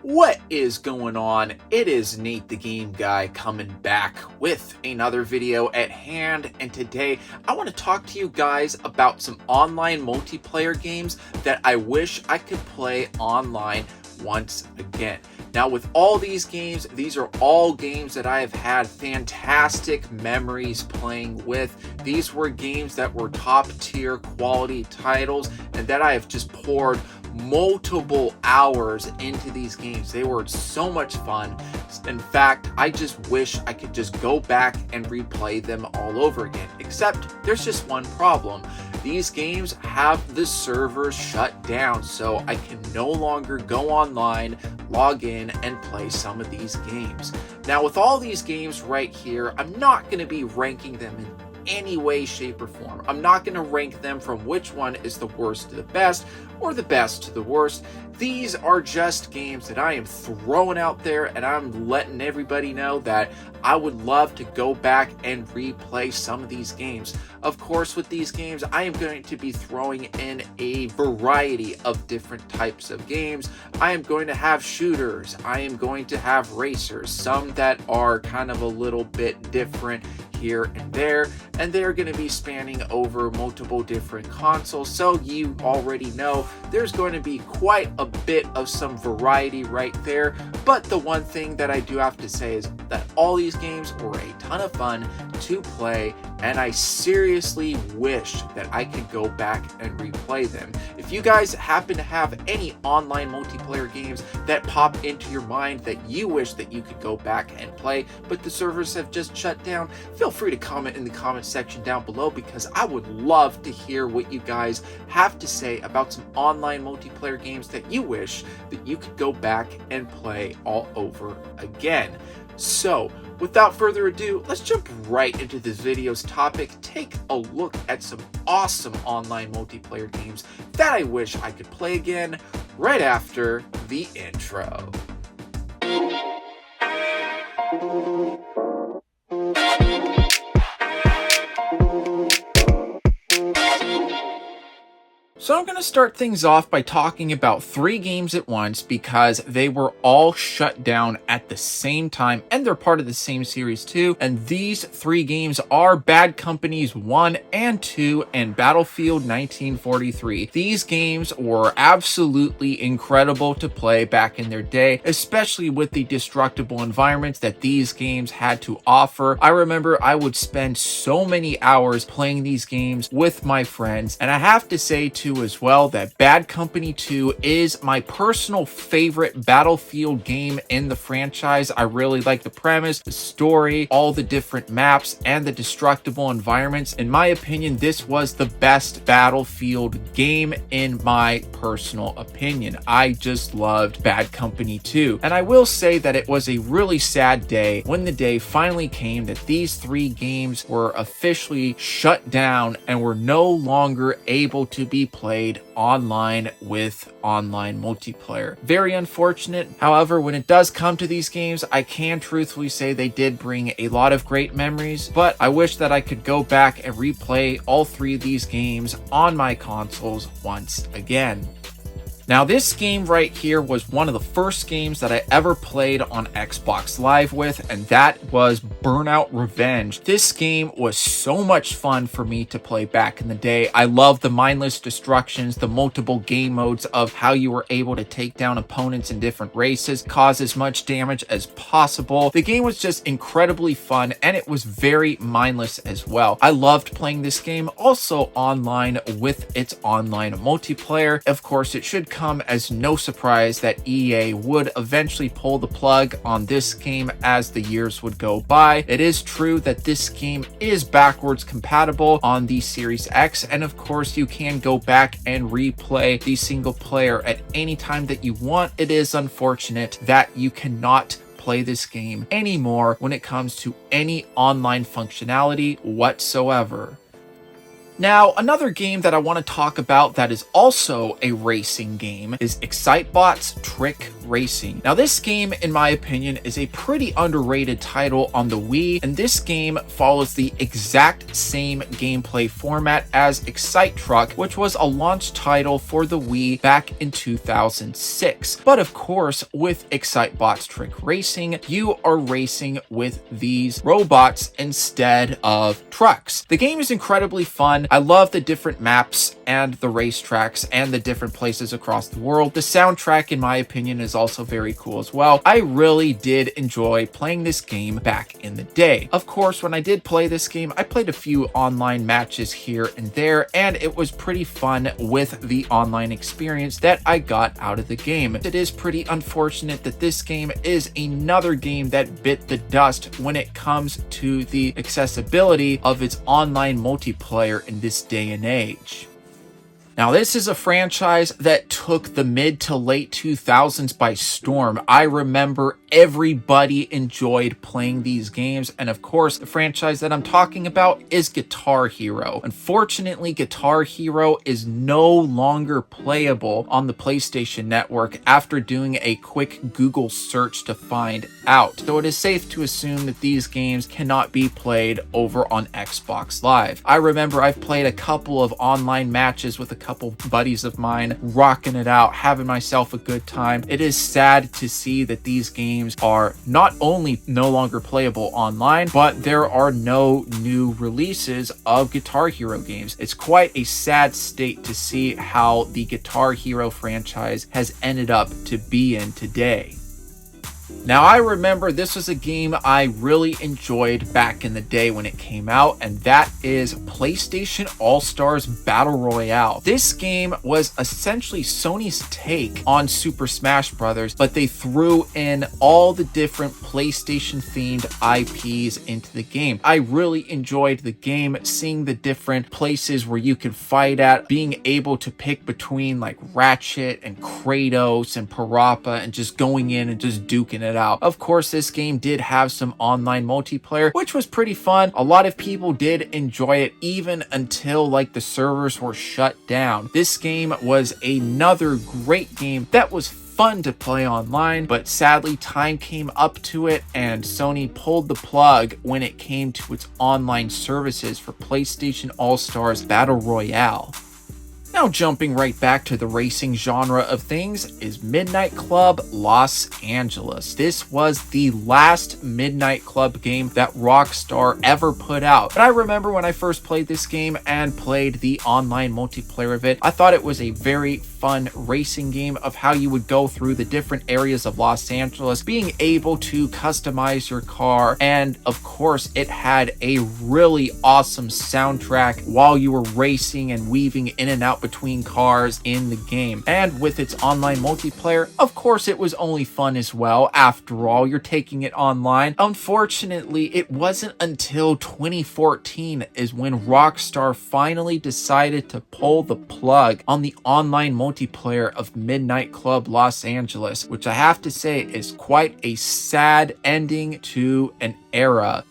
What is going on? It is Nate the Game Guy coming back with another video at hand, and today I want to talk to you guys about some online multiplayer games that I wish I could play online once again. Now, with all these games, these are all games that I have had fantastic memories playing with. These were games that were top tier quality titles and that I have just poured multiple hours into these games. They were so much fun. In fact, I just wish I could just go back and replay them all over again. Except there's just one problem. These games have the servers shut down, so I can no longer go online, log in, and play some of these games. Now, with all these games right here, I'm not going to be ranking them in any way, shape, or form. I'm not going to rank them from which one is the worst to the best or the best to the worst. These are just games that I am throwing out there, and I'm letting everybody know that I would love to go back and replay some of these games. Of course, with these games, I am going to be throwing in a variety of different types of games. I am going to have shooters. I am going to have racers, some that are kind of a little bit different here and there, and they're going to be spanning over multiple different consoles, so you already know there's going to be quite a bit of some variety right there. But the one thing that I do have to say is that all these games were a ton of fun to play, and I seriously wish that I could go back and replay them. If you guys happen to have any online multiplayer games that pop into your mind that you wish that you could go back and play, but the servers have just shut down, feel free to comment in the comment section down below, because I would love to hear what you guys have to say about some online multiplayer games that you wish that you could go back and play all over again. So, without further ado, let's jump right into this video's topic. Take a look at some awesome online multiplayer games that I wish I could play again right after the intro. So I'm going to start things off by talking about 3 games at once because they were all shut down at the same time, and they're part of the same series too. And these 3 games are Bad Companies 1 and 2 and Battlefield 1943. These games were absolutely incredible to play back in their day, especially with the destructible environments that these games had to offer. I remember I would spend so many hours playing these games with my friends, and I have to say too as well that Bad Company 2 is my personal favorite Battlefield game in the franchise. I really like the premise, the story, all the different maps, and the destructible environments. In my opinion, this was the best Battlefield game in my personal opinion. I just loved Bad Company 2. And I will say that it was a really sad day when the day finally came that these 3 games were officially shut down and were no longer able to be played online with online multiplayer. Very unfortunate. However, when it does come to these games, I can truthfully say they did bring a lot of great memories, but I wish that I could go back and replay all 3 of these games on my consoles once again. Now, this game right here was one of the first games that I ever played on Xbox Live with, and that was Burnout Revenge. This game was so much fun for me to play back in the day. I loved the mindless destructions, the multiple game modes of how you were able to take down opponents in different races, cause as much damage as possible. The game was just incredibly fun, and it was very mindless as well. I loved playing this game also online with its online multiplayer. Of course, it should come as no surprise that EA would eventually pull the plug on this game as the years would go by. It is true that this game is backwards compatible on the Series X, and of course you can go back and replay the single player at any time that you want. It is unfortunate that you cannot play this game anymore when it comes to any online functionality whatsoever. Now, another game that I want to talk about that is also a racing game is Excitebot's Trick Racing. Now, this game, in my opinion, is a pretty underrated title on the Wii, and this game follows the exact same gameplay format as Excite Truck, which was a launch title for the Wii back in 2006. But of course, with Excitebot's Trick Racing, you are racing with these robots instead of trucks. The game is incredibly fun. I love the different maps and the racetracks and the different places across the world. The soundtrack, in my opinion, is also very cool as well. I really did enjoy playing this game back in the day. Of course, when I did play this game, I played a few online matches here and there, and it was pretty fun with the online experience that I got out of the game. It is pretty unfortunate that this game is another game that bit the dust when it comes to the accessibility of its online multiplayer in this day and age. Now, this is a franchise that took the mid to late 2000s by storm. I remember everybody enjoyed playing these games, and of course, the franchise that I'm talking about is Guitar Hero. Unfortunately, Guitar Hero is no longer playable on the PlayStation Network after doing a quick Google search to find out. So it is safe to assume that these games cannot be played over on Xbox Live. I remember I've played a couple of online matches with a couple buddies of mine, rocking it out, having myself a good time. It is sad to see that these games are not only no longer playable online, but there are no new releases of Guitar Hero games. It's quite a sad state to see how the Guitar Hero franchise has ended up to be in today. Now, I remember this was a game I really enjoyed back in the day when it came out, and that is PlayStation All-Stars Battle Royale. This game was essentially Sony's take on Super Smash Bros., but they threw in all the different PlayStation-themed IPs into the game. I really enjoyed the game, seeing the different places where you could fight at, being able to pick between like Ratchet and Kratos and Parappa and just going in and just duking it out. Of course, this game did have some online multiplayer, which was pretty fun. A lot of people did enjoy it even until like the servers were shut down. This game was another great game that was fun to play online, but sadly time came up to it and Sony pulled the plug when it came to its online services for PlayStation All-Stars Battle Royale. Now, jumping right back to the racing genre of things is Midnight Club Los Angeles. This was the last Midnight Club game that Rockstar ever put out. But I remember when I first played this game and played the online multiplayer of it, I thought it was a very fun racing game of how you would go through the different areas of Los Angeles, being able to customize your car, and of course it had a really awesome soundtrack while you were racing and weaving in and out between cars in the game. And with its online multiplayer, of course it was only fun as well. After all, you're taking it online. Unfortunately, it wasn't until 2014 is when Rockstar finally decided to pull the plug on the online multiplayer of Midnight Club Los Angeles, which I have to say is quite a sad ending to an era.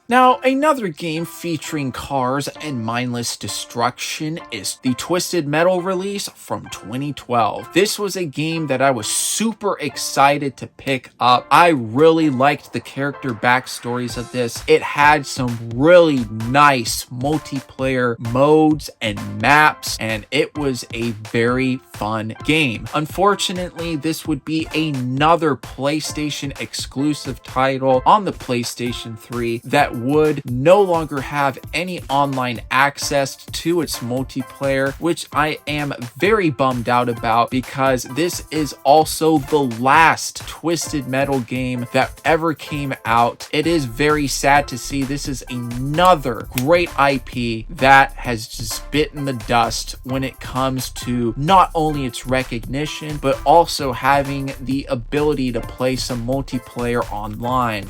Now, another game featuring cars and mindless destruction is the Twisted Metal release from 2012. This was a game that I was super excited to pick up. I really liked the character backstories of this. It had some really nice multiplayer modes and maps, and it was a very fun game. Unfortunately, this would be another PlayStation exclusive title on the PlayStation 3 that would no longer have any online access to its multiplayer, which I am very bummed out about because this is also the last Twisted Metal game that ever came out. It is very sad to see this is another great IP that has just bitten the dust when it comes to not only its recognition, but also having the ability to play some multiplayer online.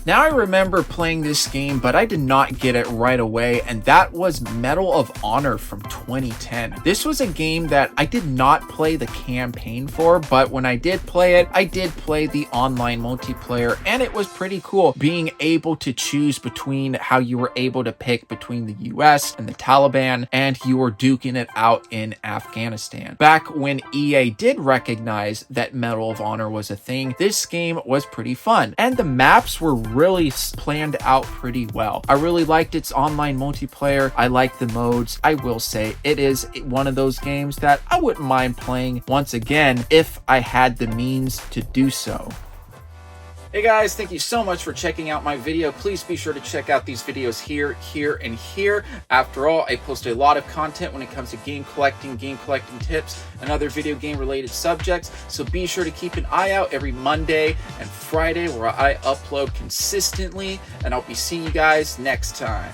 Now I remember playing this game, but I did not get it right away, and that was Medal of Honor from 2010. This was a game that I did not play the campaign for, but when I did play it, I did play the online multiplayer, and it was pretty cool being able to choose between how you were able to pick between the US and the Taliban, and you were duking it out in Afghanistan. Back when EA did recognize that Medal of Honor was a thing, this game was pretty fun, and the maps were really planned out pretty well. I really liked its online multiplayer. I liked the modes. I will say it is one of those games that I wouldn't mind playing once again if I had the means to do so. Hey guys, thank you so much for checking out my video. Please be sure to check out these videos here, and here. After all, I post a lot of content when it comes to game collecting tips, and other video game related subjects. So be sure to keep an eye out every Monday and Friday where I upload consistently, and I'll be seeing you guys next time.